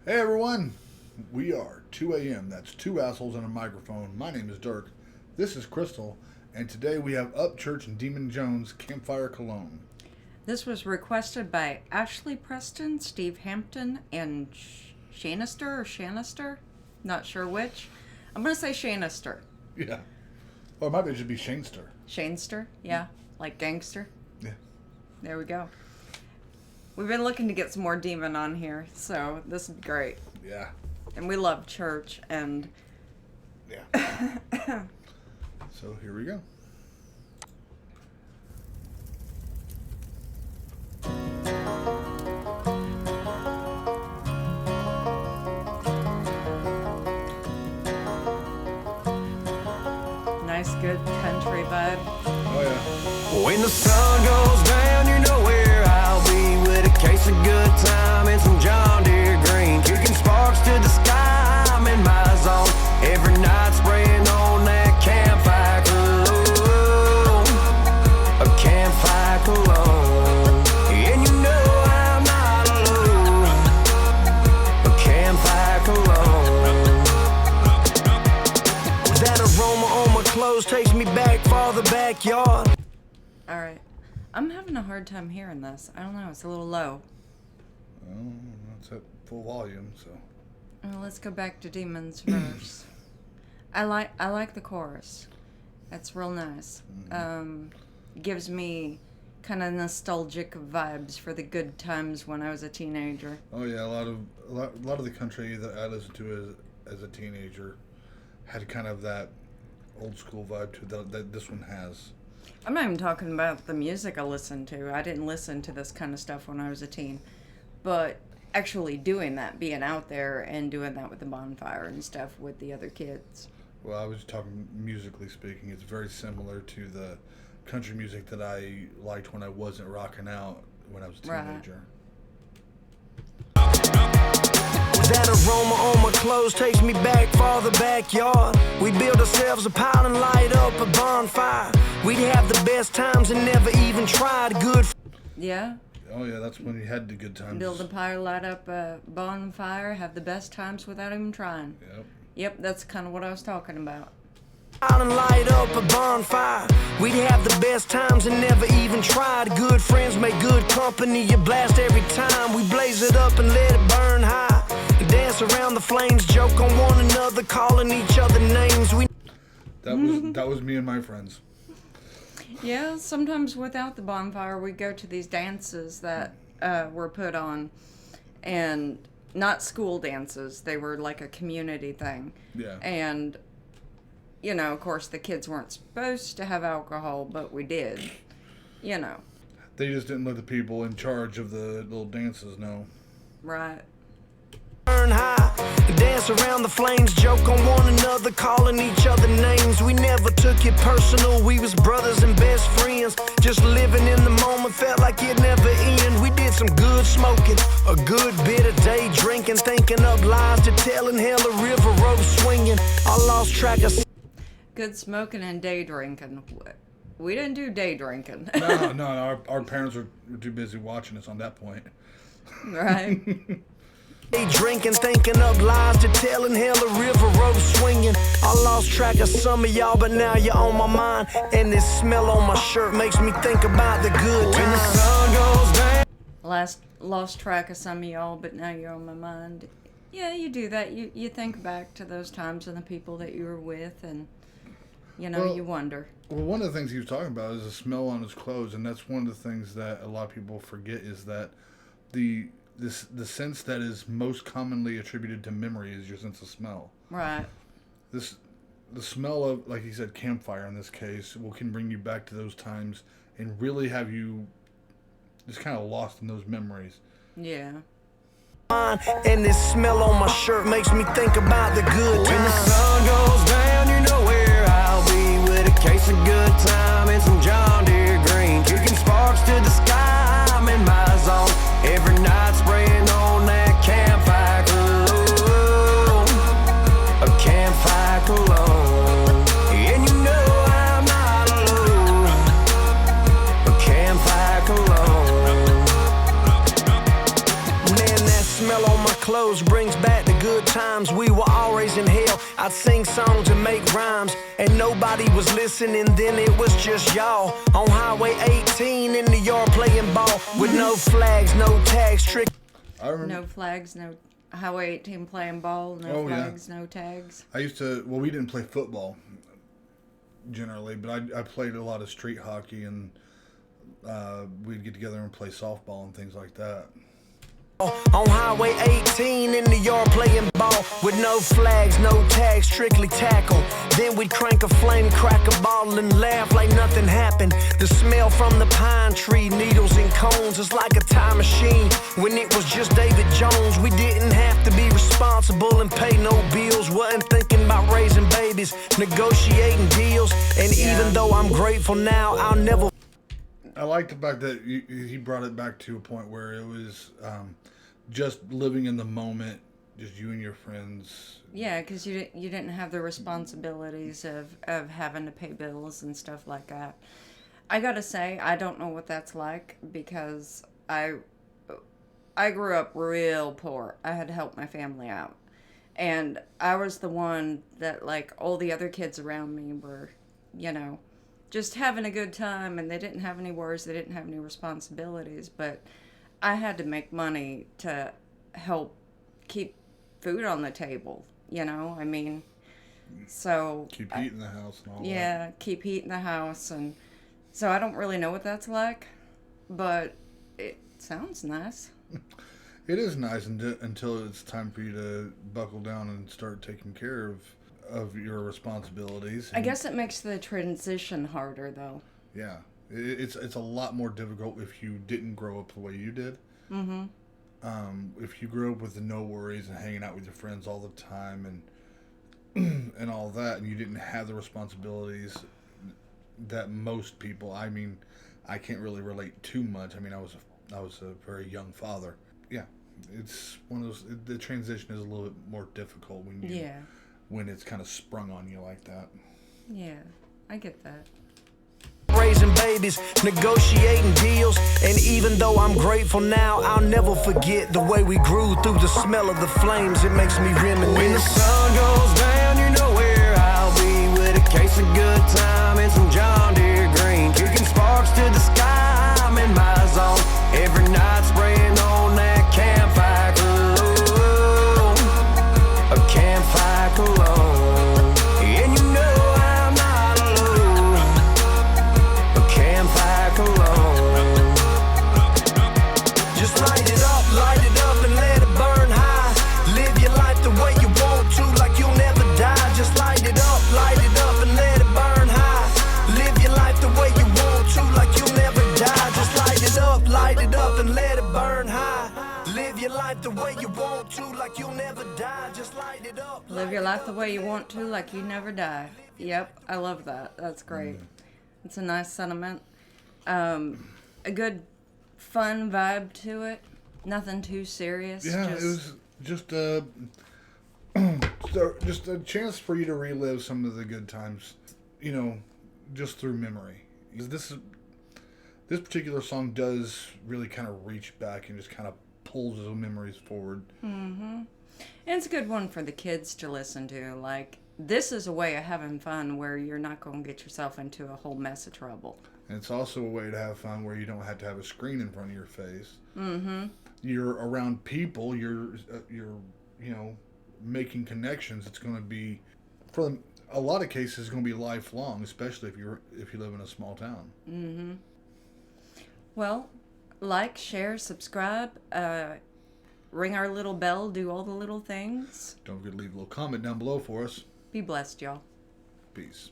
Hey everyone, we are 2 a.m. That's two assholes and a microphone. My name is Dirk. This is Crystal, and today we have Upchurch and Demun Jones, Campfire Calogne. This was requested by Ashley Preston, Steve Hampton, and Shanister? Not sure which. I'm going to say Shanister. Yeah. Or it might be just be Shanester. Shanester? Yeah. Like gangster? Yeah. There we go. We've been looking to get some more Demon on here, so this is great. Yeah. And we love church, and... Yeah. So here we go. Nice, good country vibe. Oh yeah. When the sun goes down, you know where I'll be, with a case of good time and some John Deere green, kicking sparks to the sky. I'm in my zone every night, spraying on that campfire cologne, a campfire cologne. And you know I'm not alone, a campfire cologne. That aroma on my clothes takes me back for the backyard. All right. I'm having a hard time hearing this. I don't know. It's a little low. Oh, it's at full volume, so. Well, let's go back to Demon's verse. I like the chorus. That's real nice. Gives me kind of nostalgic vibes for the good times when I was a teenager. Oh yeah, a lot of the country that I listened to as a teenager had kind of that old school vibe to it that this one has. I'm not even talking about the music I listened to. I didn't listen to this kind of stuff when I was a teen. But actually doing that, being out there and doing that with the bonfire and stuff with the other kids. Well, I was talking musically speaking. It's very similar to the country music that I liked when I wasn't rocking out when I was a teenager. That aroma on my clothes takes me back for the backyard. We build ourselves a pile and light up a bonfire. We'd have the best times and never even tried good. Yeah. Oh yeah, that's when you had the good times. Build a pile, light up a bonfire, have the best times without even trying. Yep. Yep, that's kind of what I was talking about. Out and light up a bonfire. We'd have the best times and never even tried. Good friends make good company. You blast every time. We blaze it up and let it burn high. Dance around the flames, joke on one another, calling each other names. That was me and my friends. Yeah, sometimes without the bonfire, we go to these dances that were put on, and not school dances. They were like a community thing. Yeah. And, you know, of course, the kids weren't supposed to have alcohol, but we did. You know. They just didn't let the people in charge of the little dances know. Right. Burn high, dance around the flames, joke on one another, calling each other names. We never took it personal, we was brothers and best friends. Just living in the moment, felt like it never end. We did some good smoking, a good bit of day drinking, thinking up lies to tell in hell, a river road swinging. I lost track of... Good smoking and day drinking. We didn't do day drinking. No, our parents were too busy watching us on that point. Right. Drinking, thinking up lies to tell in hell, a river road swinging. I lost track of some of y'all, but now you're on my mind. And this smell on my shirt makes me think about the good times. When the sun goes down. Lost track of some of y'all, but now you're on my mind. Yeah, you do that. You think back to those times and the people that you were with, and, you know, you wonder. Well, one of the things he was talking about is the smell on his clothes, and that's one of the things that a lot of people forget is that the sense that is most commonly attributed to memory is your sense of smell. Right. The smell of, like he said, campfire in this case, can bring you back to those times and really have you just kind of lost in those memories. Yeah. And this smell on my shirt makes me think about the good times. When the sun goes down, you know where I'll be, with a case of good time and some John Deere green, kicking sparks to the sky. I'm in my zone every night, spraying on that campfire cologne, a campfire cologne. And you know I'm not alone, a campfire cologne. Man, that smell on my clothes brings back the good times. We were always in hell. I'd sing songs and make rhymes, and nobody was listening. Then it was just y'all on Highway 18 in the yard playing ball with no flags, no tags, trick. I remember. No flags, no Highway 18 playing ball, no flags, no tags. I used to. Well, we didn't play football generally, but I played a lot of street hockey, and we'd get together and play softball and things like that. On Highway 18 in the yard playing ball with no flags, no tags, strictly tackle. Then we'd crank a flame, crack a bottle, and laugh like nothing happened. The smell from the pine tree, needles and cones, is like a time machine. When it was just David Jones, we didn't have to be responsible and pay no bills. Wasn't thinking about raising babies, negotiating deals. And even though I'm grateful now, I'll never. I like the fact that he brought it back to a point where it was just living in the moment, just you and your friends. Yeah, because you didn't have the responsibilities of having to pay bills and stuff like that. I gotta say, I don't know what that's like because I grew up real poor. I had to help my family out. And I was the one that, like, all the other kids around me were, just having a good time, and they didn't have any worries, they didn't have any responsibilities, but I had to make money to help keep food on the table, I mean, so... Keep heat in the house and all that. Yeah, keep heat in the house, and so I don't really know what that's like, but it sounds nice. It is nice until it's time for you to buckle down and start taking care of your responsibilities. I guess it makes the transition harder, though. Yeah, it's a lot more difficult if you didn't grow up the way you did. Mm-hmm. If you grew up with no worries and hanging out with your friends all the time and all that, and you didn't have the responsibilities that most people. I mean, I can't really relate too much. I mean, I was a very young father. Yeah, it's one of those. The transition is a little bit more difficult when you. Yeah. When it's kind of sprung on you like that. Yeah, I get that. Raising babies, negotiating deals, and even though I'm grateful now, I'll never forget the way we grew through the smell of the flames. It makes me reminisce. When the sun goes down, you know where I'll be with a case of good time and some John Deere green, kicking sparks to the sky. I'm in my zone every night, spraying on that campfire cologne, a campfire cologne, and you know I'm not alone. A campfire cologne. Just light it up and let it burn high. Live your life the way you want to, like you'll never die. Just light it up and let it burn high. Live your life the way you want to, like you'll never die. Just light it up and let it burn high. Live your life the way you want to, like you'll never die. Just light it up. Live your life the way you want to, like you never die. Yep, I love that. That's great. It's a nice sentiment. A good, fun vibe to it. Nothing too serious. Yeah, it was just just a chance for you to relive some of the good times, just through memory. This particular song does really kind of reach back and just kind of pulls those memories forward. Mm-hmm. And it's a good one for the kids to listen to. Like, this is a way of having fun where you're not going to get yourself into a whole mess of trouble. And it's also a way to have fun where you don't have to have a screen in front of your face. Mm-hmm. You're around people. You're making connections. It's going to be, for a lot of cases, it's going to be lifelong, especially if you live in a small town. Mm-hmm. Well, like, share, subscribe, ring our little bell, do all the little things. Don't forget to leave a little comment down below for us. Be blessed, y'all. Peace.